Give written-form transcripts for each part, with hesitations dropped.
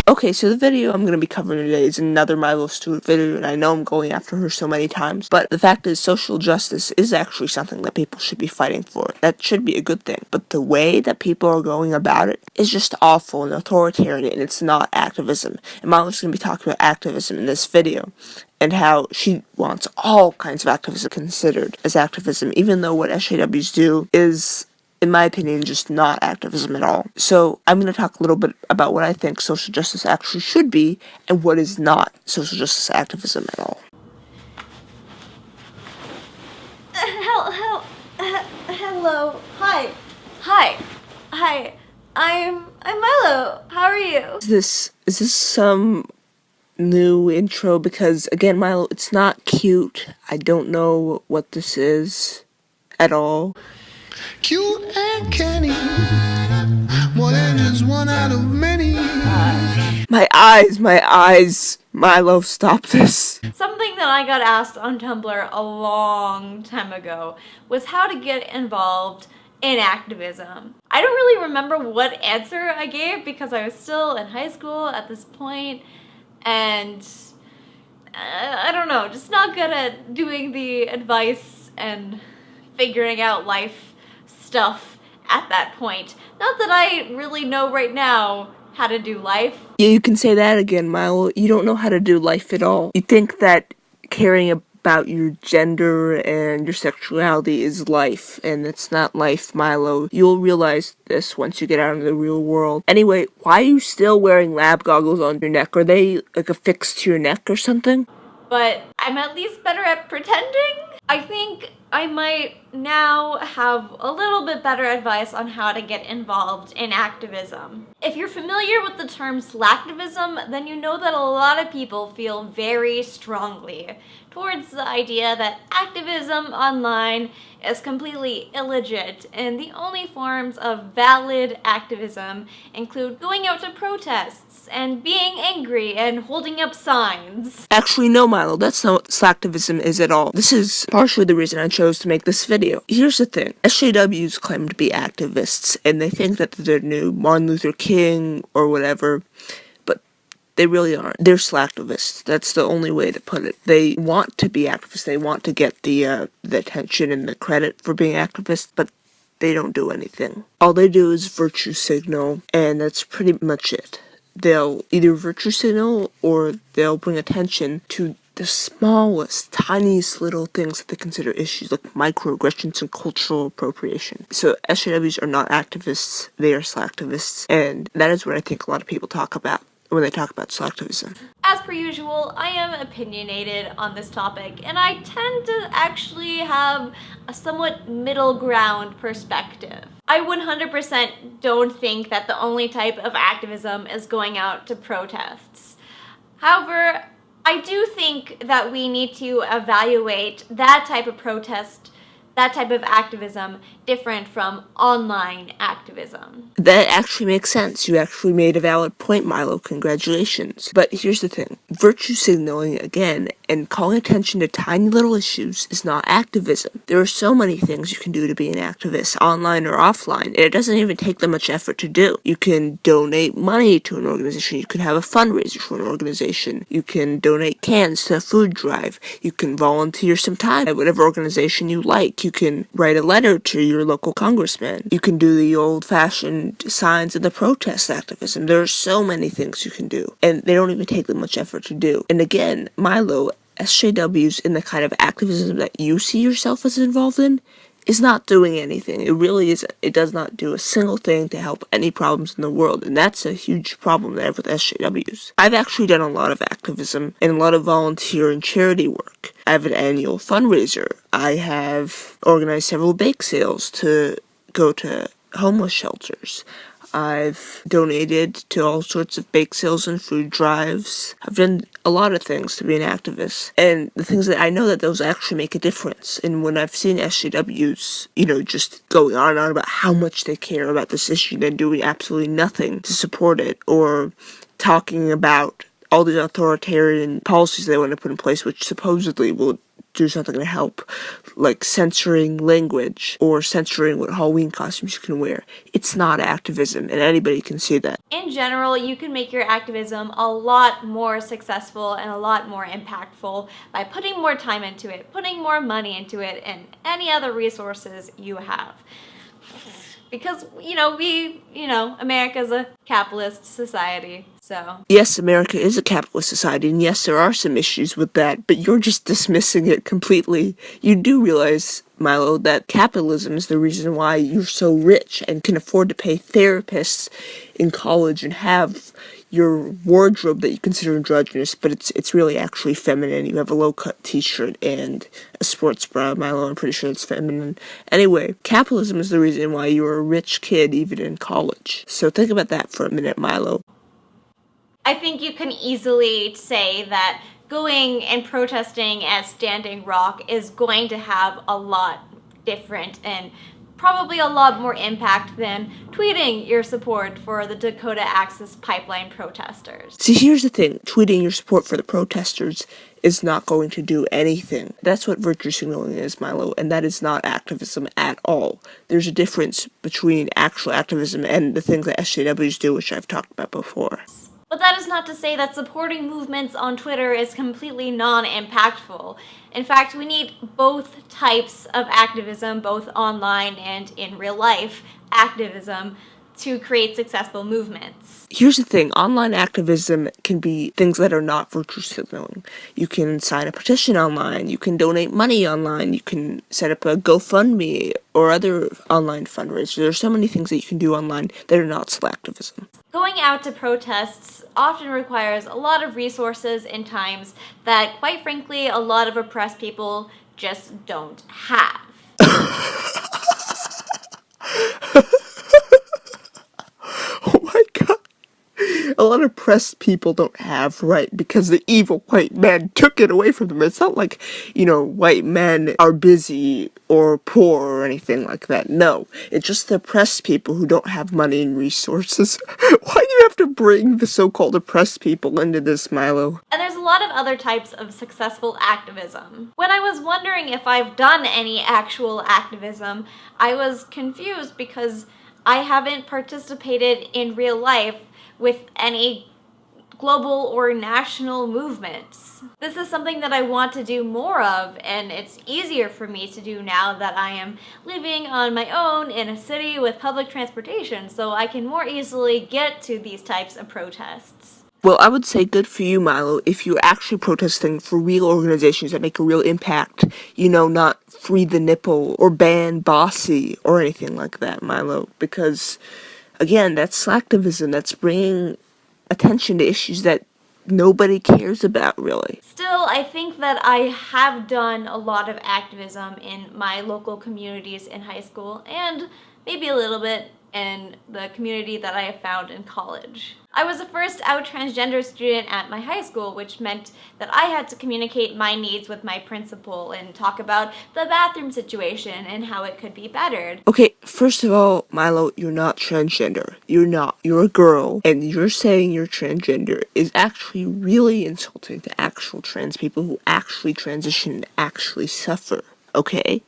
Okay, so the video I'm going to be covering today is another Milo Stewart video, and I know I'm going after her so many times, but the fact is social justice is actually something that people should be fighting for. That should be a good thing, but the way that people are going about it is just awful and authoritarian, and it's not activism. And Milo's going to be talking about activism in this video, and how she wants all kinds of activism considered as activism, even though what SJWs do is, in my opinion, just not activism at all. So I'm going to talk a little bit about what I think social justice actually should be and what is not social justice activism at all. Hello. Hi. I'm Milo. How are you? Is this some new intro? Because again, Milo, it's not cute. I don't know what this is at all. Cute and canny, more than just one out of many. My eyes. Milo, stop this. Something that I got asked on Tumblr a long time ago was how to get involved in activism. I don't really remember what answer I gave because I was still in high school at this point, and I don't know, just not good at doing the advice and figuring out life stuff at that point. Not that I really know right now how to do life. Yeah, you can say that again, Milo. You don't know how to do life at all. You think that caring about your gender and your sexuality is life, and it's not life, Milo. You'll realize this once you get out into the real world. Anyway, why are you still wearing lab goggles on your neck? Are they like affixed to your neck or something? But I'm at least better at pretending. I think I might now have a little bit better advice on how to get involved in activism. If you're familiar with the term slacktivism, then you know that a lot of people feel very strongly towards the idea that activism online is completely illegit, and the only forms of valid activism include going out to protests and being angry and holding up signs. Actually, no, Milo, that's not what slacktivism is at all. This is partially the reason I chose to make this video. Here's the thing. SJWs claim to be activists, and they think that they're new Martin Luther King or whatever, but they really aren't. They're slacktivists. That's the only way to put it. They want to be activists. They want to get the attention and the credit for being activists, but they don't do anything. All they do is virtue signal, and that's pretty much it. They'll either virtue signal or they'll bring attention to the smallest, tiniest little things that they consider issues, like microaggressions and cultural appropriation. So SJWs are not activists, they are slacktivists, and that is what I think a lot of people talk about when they talk about slacktivism. As per usual, I am opinionated on this topic, and I tend to actually have a somewhat middle ground perspective. I 100% don't think that the only type of activism is going out to protests. However, I do think that we need to evaluate that type of protest, that type of activism, different from online activism. That actually makes sense. You actually made a valid point, Milo. Congratulations. But here's the thing. Virtue signaling, again, and calling attention to tiny little issues is not activism. There are so many things you can do to be an activist, online or offline, and it doesn't even take that much effort to do. You can donate money to an organization. You can have a fundraiser for an organization. You can donate cans to a food drive. You can volunteer some time at whatever organization you like. You can write a letter to your local congressman. You can do the old-fashioned signs of the protest activism. There are so many things you can do, and they don't even take that much effort to do. And again, Milo, SJWs in the kind of activism that you see yourself as involved in is not doing anything. It really isn't. It does not do a single thing to help any problems in the world, and that's a huge problem that I have with SJWs. I've actually done a lot of activism and a lot of volunteer and charity work. I have an annual fundraiser. I have organized several bake sales to go to homeless shelters. I've donated to all sorts of bake sales and food drives. I've done a lot of things to be an activist. And the things that I know that those actually make a difference. And when I've seen SJWs, just going on and on about how much they care about this issue and then doing absolutely nothing to support it, or talking about all the authoritarian policies they want to put in place, which supposedly will do something to help, like censoring language or censoring what Halloween costumes you can wear. It's not activism, and anybody can see that. In general, you can make your activism a lot more successful and a lot more impactful by putting more time into it, putting more money into it, and any other resources you have. Because, America's a capitalist society, so. Yes, America is a capitalist society, and yes, there are some issues with that, but you're just dismissing it completely. You do realize, Milo, that capitalism is the reason why you're so rich and can afford to pay therapists in college and have your wardrobe that you consider androgynous, but it's really actually feminine. You have a low-cut t-shirt and a sports bra, Milo. I'm pretty sure it's feminine. Anyway, capitalism is the reason why you're a rich kid even in college. So think about that for a minute, Milo. I think you can easily say that going and protesting at Standing Rock is going to have a lot different and probably a lot more impact than tweeting your support for the Dakota Access Pipeline protesters. See, here's the thing. Tweeting your support for the protesters is not going to do anything. That's what virtue signaling is, Milo, and that is not activism at all. There's a difference between actual activism and the things that SJWs do, which I've talked about before. But that is not to say that supporting movements on Twitter is completely non-impactful. In fact, we need both types of activism, both online and in real life activism, to create successful movements. Here's the thing. Online activism can be things that are not virtue signaling. You can sign a petition online. You can donate money online. You can set up a GoFundMe or other online fundraisers. There are so many things that you can do online that are not still activism. Going out to protests often requires a lot of resources and times that, quite frankly, a lot of oppressed people just don't have. Oh my god. A lot of oppressed people don't have, right? Because the evil white men took it away from them. It's not like, white men are busy or poor or anything like that. No. It's just the oppressed people who don't have money and resources. Why do you have to bring the so-called oppressed people into this, Milo? And there's a lot of other types of successful activism. When I was wondering if I've done any actual activism, I was confused because I haven't participated in real life with any global or national movements. This is something that I want to do more of, and it's easier for me to do now that I am living on my own in a city with public transportation, so I can more easily get to these types of protests. Well, I would say good for you, Milo, if you're actually protesting for real organizations that make a real impact, not free the nipple or ban Bossy or anything like that, Milo, because, again, that's slacktivism. That's bringing attention to issues that nobody cares about, really. Still, I think that I have done a lot of activism in my local communities in high school, and maybe a little bit in the community that I have found in college. I was the first out transgender student at my high school, which meant that I had to communicate my needs with my principal and talk about the bathroom situation and how it could be bettered. Okay, first of all, Milo, you're not transgender. You're not. You're a girl, and you're saying you're transgender is actually really insulting to actual trans people who actually transition and actually suffer, okay?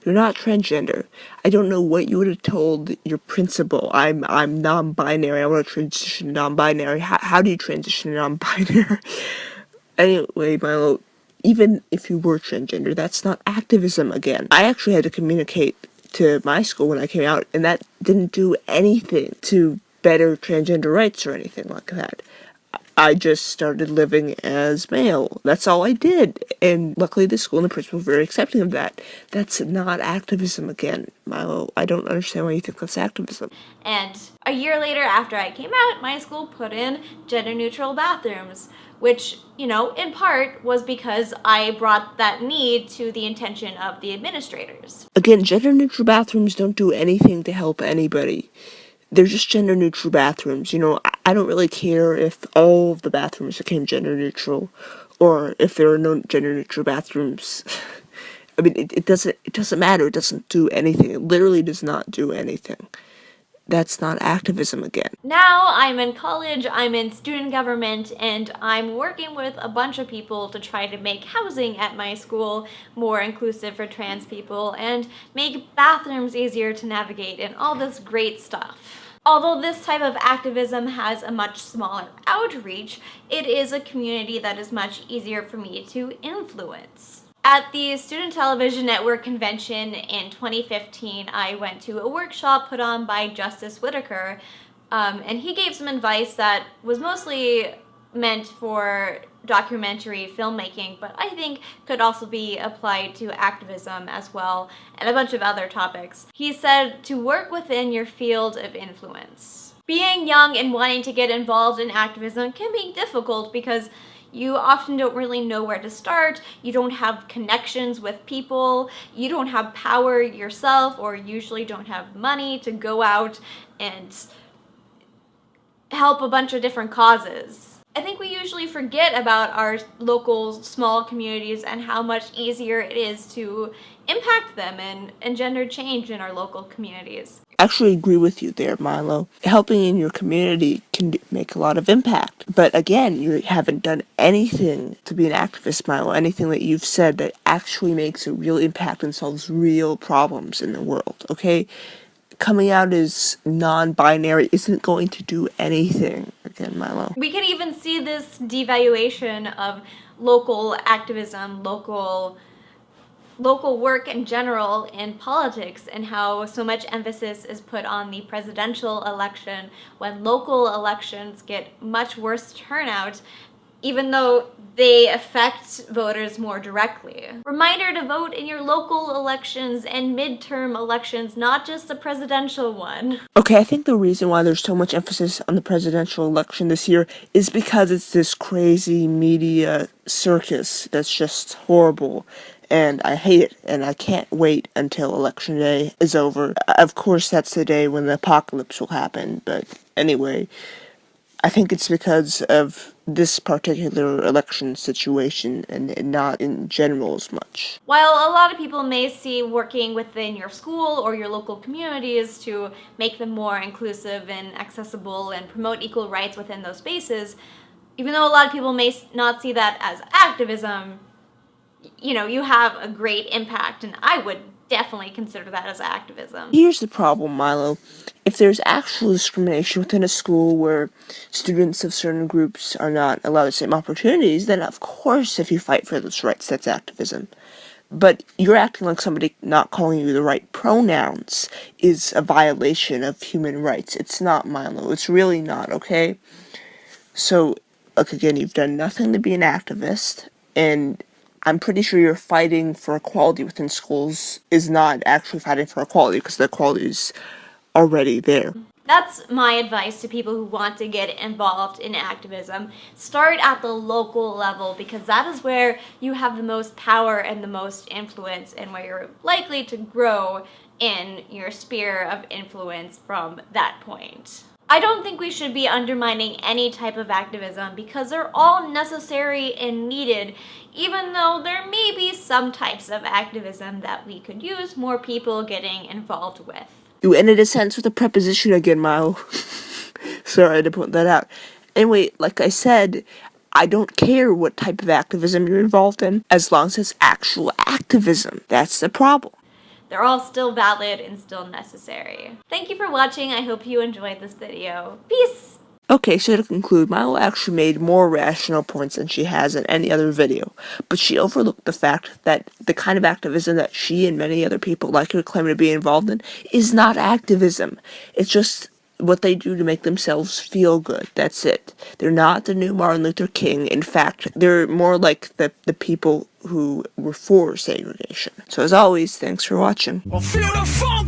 You're not transgender. I don't know what you would have told your principal. I'm non-binary. I want to transition to non-binary. How do you transition to non-binary? Anyway, Milo, even if you were transgender, that's not activism again. I actually had to communicate to my school when I came out, and that didn't do anything to better transgender rights or anything like that. I just started living as male. That's all I did. And luckily the school and the principal were very accepting of that. That's not activism again, Milo. I don't understand why you think that's activism. And a year later, after I came out, my school put in gender-neutral bathrooms, which, in part was because I brought that need to the attention of the administrators. Again, gender-neutral bathrooms don't do anything to help anybody. They're just gender-neutral bathrooms. I don't really care if all of the bathrooms became gender-neutral, or if there are no gender-neutral bathrooms. I mean, it doesn't matter. It doesn't do anything. It literally does not do anything. that's not activism again. Now I'm in college, I'm in student government, and I'm working with a bunch of people to try to make housing at my school more inclusive for trans people and make bathrooms easier to navigate and all this great stuff. Although this type of activism has a much smaller outreach, it is a community that is much easier for me to influence. At the Student Television Network convention in 2015, I went to a workshop put on by Justice Whitaker, and he gave some advice that was mostly meant for documentary filmmaking, but I think could also be applied to activism as well, and a bunch of other topics. He said to work within your field of influence. Being young and wanting to get involved in activism can be difficult because you often don't really know where to start, you don't have connections with people, you don't have power yourself, or usually don't have money to go out and help a bunch of different causes. I think we usually forget about our local small communities and how much easier it is to impact them and engender change in our local communities. I actually agree with you there, Milo. Helping in your community can make a lot of impact. But again, you haven't done anything to be an activist, Milo. Anything that you've said that actually makes a real impact and solves real problems in the world, okay? Coming out as non-binary isn't going to do anything, again, Milo. We can even see this devaluation of local activism, local work in general in politics, and how so much emphasis is put on the presidential election when local elections get much worse turnout, even though they affect voters more directly. Reminder to vote in your local elections and midterm elections, not just the presidential one. Okay, I think the reason why there's so much emphasis on the presidential election this year is because it's this crazy media circus that's just horrible. And I hate it, and I can't wait until Election Day is over. Of course, that's the day when the apocalypse will happen, but anyway, I think it's because of this particular election situation and not in general as much. While a lot of people may see working within your school or your local communities to make them more inclusive and accessible and promote equal rights within those spaces, even though a lot of people may not see that as activism, you know, you have a great impact, and I would definitely consider that as activism. Here's the problem, Milo. If there's actual discrimination within a school where students of certain groups are not allowed the same opportunities, then of course if you fight for those rights, that's activism. But you're acting like somebody not calling you the right pronouns is a violation of human rights. It's not, Milo. It's really not, okay? So, look, again, you've done nothing to be an activist, and I'm pretty sure you're fighting for equality within schools is not actually fighting for equality, because the equality is already there. That's my advice to people who want to get involved in activism. Start at the local level, because that is where you have the most power and the most influence, and where you're likely to grow in your sphere of influence from that point. I don't think we should be undermining any type of activism, because they're all necessary and needed, even though there may be some types of activism that we could use more people getting involved with. You ended a sentence with a preposition again, Milo. Sorry, I had to point that out. Anyway, like I said, I don't care what type of activism you're involved in, as long as it's actual activism. That's the problem. They're all still valid and still necessary. Thank you for watching. I hope you enjoyed this video. Peace! Okay, so to conclude, Milo actually made more rational points than she has in any other video, but she overlooked the fact that the kind of activism that she and many other people like her claim to be involved in is not activism. It's just what they do to make themselves feel good. That's it. They're not the new Martin Luther King. In fact, they're more like the people who were for segregation. So as always, thanks for watching. Feel the funk.